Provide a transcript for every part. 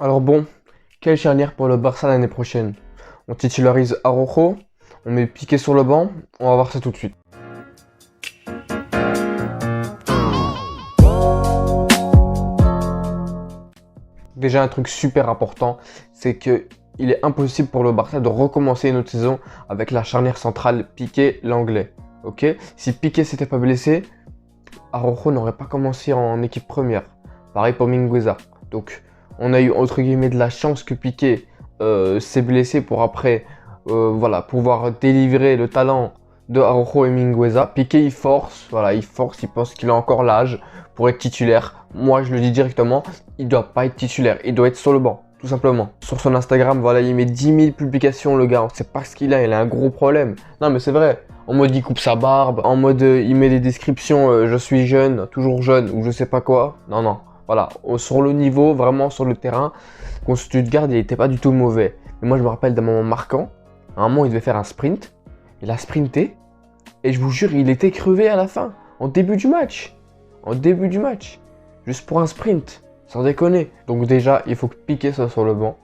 Alors bon, quelle charnière pour le Barça l'année prochaine? On titularise Araujo, on met Piqué sur le banc, on va voir ça tout de suite. Déjà un truc super important, c'est que il est impossible pour le Barça de recommencer une autre saison avec la charnière centrale Piqué-Langlais. Ok? Si Piqué s'était pas blessé, Araujo n'aurait pas commencé en équipe première. Pareil pour Mingueza. Donc on a eu entre guillemets de la chance que Piqué s'est blessé pour après voilà, pouvoir délivrer le talent de Araujo et Mingueza. Piqué il force, voilà, il pense qu'il a encore l'âge pour être titulaire. Moi je le dis directement, il doit pas être titulaire, il doit être sur le banc. Tout simplement. Sur son Instagram, voilà, il met 10 000 publications, le gars. On sait pas ce qu'il a un gros problème. Non, mais c'est vrai. En mode, il coupe sa barbe. En mode, il met des descriptions, je suis jeune, toujours jeune, ou je sais pas quoi. Non, non. Voilà. Sur le niveau, vraiment sur le terrain, contre Stuttgart, il était pas du tout mauvais. Mais moi, je me rappelle d'un moment marquant. À un moment, il devait faire un sprint. Il a sprinté. Et je vous jure, il était crevé à la fin. En début du match. En début du match. Juste pour un sprint. Sans déconner. Donc déjà, il faut que Piqué soit sur le banc.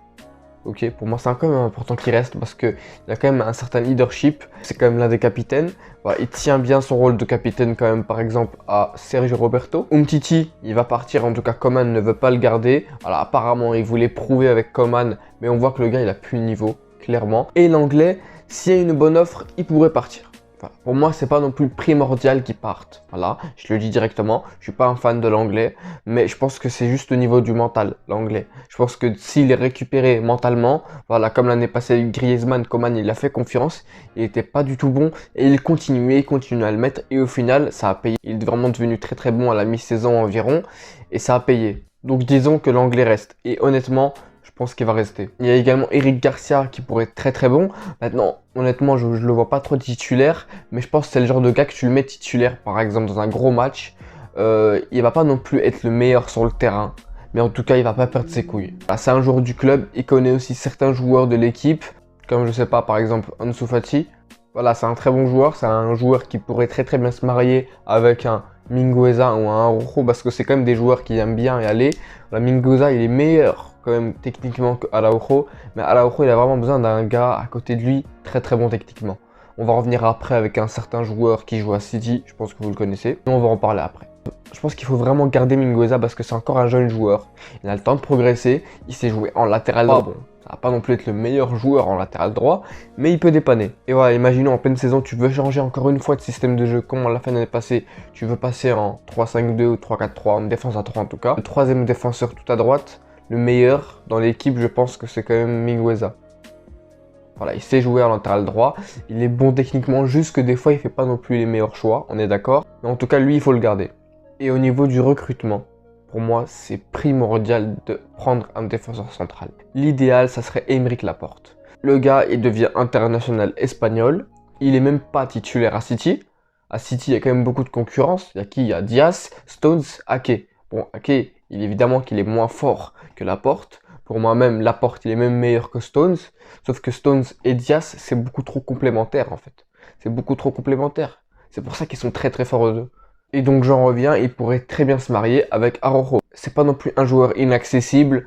Ok, pour moi c'est quand même important qu'il reste parce qu'il a quand même un certain leadership. C'est quand même l'un des capitaines. Voilà, il tient bien son rôle de capitaine quand même, par exemple à Sergio Roberto. Umtiti, il va partir, en tout cas Coman ne veut pas le garder. Alors apparemment il voulait prouver avec Coman, mais on voit que le gars il a plus le niveau, clairement. Et l'anglais, s'il y a une bonne offre, il pourrait partir. Voilà. Pour moi, c'est pas non plus primordial qu'ils partent. Voilà, je le dis directement. Je suis pas un fan de l'anglais, mais je pense que c'est juste au niveau du mental, l'anglais. Je pense que s'il est récupéré mentalement, voilà, comme l'année passée, Griezmann, Coman, il a fait confiance. Il était pas du tout bon et il continue à le mettre et au final, ça a payé. Il est vraiment devenu très très bon à la mi-saison environ et ça a payé. Donc disons que l'anglais reste. Et honnêtement, je pense qu'il va rester. Il y a également Eric Garcia qui pourrait être très très bon. Maintenant, honnêtement, je le vois pas trop titulaire, mais je pense que c'est le genre de gars que tu le mets titulaire, par exemple, dans un gros match. Il va pas non plus être le meilleur sur le terrain, mais en tout cas, il va pas perdre ses couilles. C'est un joueur du club, il connaît aussi certains joueurs de l'équipe, comme je sais pas, par exemple, Ansu Fati. Voilà, c'est un très bon joueur, c'est un joueur qui pourrait très très bien se marier avec un Mingueza ou un Araujo parce que c'est quand même des joueurs qui aiment bien y aller. La Mingueza, il est meilleur quand même techniquement qu'Araujo, mais Araujo, il a vraiment besoin d'un gars à côté de lui très très bon techniquement. On va revenir après avec un certain joueur qui joue à City, je pense que vous le connaissez, mais on va en parler après. Je pense qu'il faut vraiment garder Mingueza parce que c'est encore un jeune joueur. Il a le temps de progresser, il sait jouer en latéral droit. Bon, ça va pas non plus être le meilleur joueur en latéral droit, mais il peut dépanner. Et voilà, imaginons en pleine saison, tu veux changer encore une fois de système de jeu comme on l'a fait l'année passée. Tu veux passer en 3-5-2 ou 3-4-3, en défense à 3 en tout cas. Le troisième défenseur tout à droite, le meilleur dans l'équipe, je pense que c'est quand même Mingueza. Voilà, il sait jouer en latéral droit, il est bon techniquement, juste que des fois il fait pas non plus les meilleurs choix, on est d'accord. Mais en tout cas, lui, il faut le garder. Et au niveau du recrutement, pour moi, c'est primordial de prendre un défenseur central. L'idéal, ça serait Aymeric Laporte. Le gars, il devient international espagnol. Il est même pas titulaire à City. À City, il y a quand même beaucoup de concurrence. Il y a qui? Il y a Diaz, Stones, Ake. Bon, Ake, évidemment qu'il est moins fort que Laporte. Pour moi-même, Laporte, il est même meilleur que Stones. Sauf que Stones et Diaz, c'est beaucoup trop complémentaire en fait. C'est beaucoup trop complémentaire. C'est pour ça qu'ils sont très très forts eux deux. Et donc j'en reviens, il pourrait très bien se marier avec Araujo. C'est pas non plus un joueur inaccessible,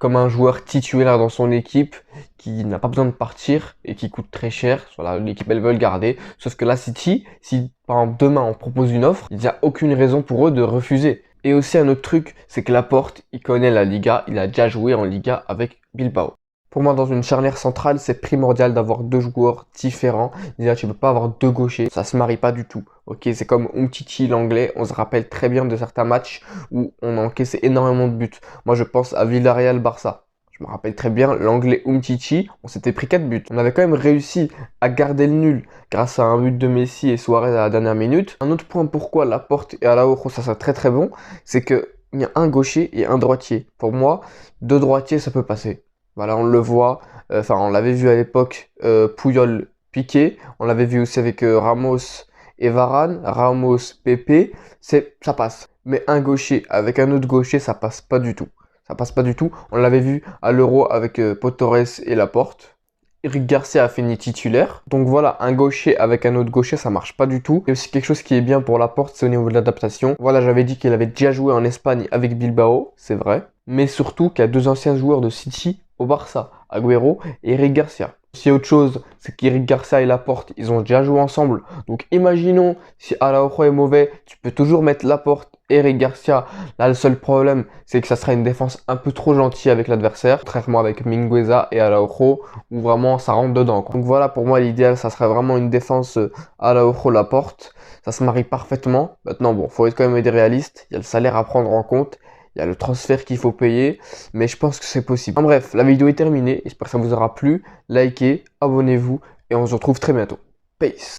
comme un joueur titulaire dans son équipe, qui n'a pas besoin de partir et qui coûte très cher. Voilà, l'équipe elle veut le garder. Sauf que la City, si par exemple demain on propose une offre, il n'y a aucune raison pour eux de refuser. Et aussi un autre truc, c'est que Laporte, il connaît la Liga, il a déjà joué en Liga avec Bilbao. Pour moi, dans une charnière centrale, c'est primordial d'avoir deux joueurs différents. Déjà, tu peux pas avoir deux gauchers, ça se marie pas du tout. Ok, c'est comme Umtiti, l'anglais. On se rappelle très bien de certains matchs où on a encaissé énormément de buts. Moi, je pense à Villarreal-Barça. Je me rappelle très bien, l'anglais Umtiti, on s'était pris 4 buts. On avait quand même réussi à garder le nul grâce à un but de Messi et Suarez à la dernière minute. Un autre point pourquoi Laporte et Araujo, ça serait très très bon, c'est que il y a un gaucher et un droitier. Pour moi, deux droitiers, ça peut passer. Voilà, on le voit, enfin on l'avait vu à l'époque, Puyol, Piqué, on l'avait vu aussi avec Ramos et Varane, Ramos, Pepe, ça passe. Mais un gaucher avec un autre gaucher, ça passe pas du tout. Ça passe pas du tout. On l'avait vu à l'Euro avec Pau Torres et Laporte. Eric Garcia a fini titulaire. Donc voilà, un gaucher avec un autre gaucher, ça marche pas du tout. Et aussi quelque chose qui est bien pour Laporte, c'est au niveau de l'adaptation. Voilà, j'avais dit qu'il avait déjà joué en Espagne avec Bilbao, c'est vrai. Mais surtout qu'il y a deux anciens joueurs de City au Barça, Agüero et Eric Garcia. Si autre chose, c'est qu'Eric Garcia et Laporte, ils ont déjà joué ensemble. Donc imaginons, si Araujo est mauvais, tu peux toujours mettre Laporte et Eric Garcia. Là, le seul problème, c'est que ça sera une défense un peu trop gentille avec l'adversaire. Contrairement avec Mingueza et Araujo, où vraiment ça rentre dedans, quoi. Donc voilà, pour moi, l'idéal, ça serait vraiment une défense Araujo-Laporte. Ça se marie parfaitement. Maintenant, bon, faut être quand même être réaliste. Il y a le salaire à prendre en compte. Il y a le transfert qu'il faut payer, mais je pense que c'est possible. En bref, la vidéo est terminée. J'espère que ça vous aura plu. Likez, abonnez-vous et on se retrouve très bientôt. Peace.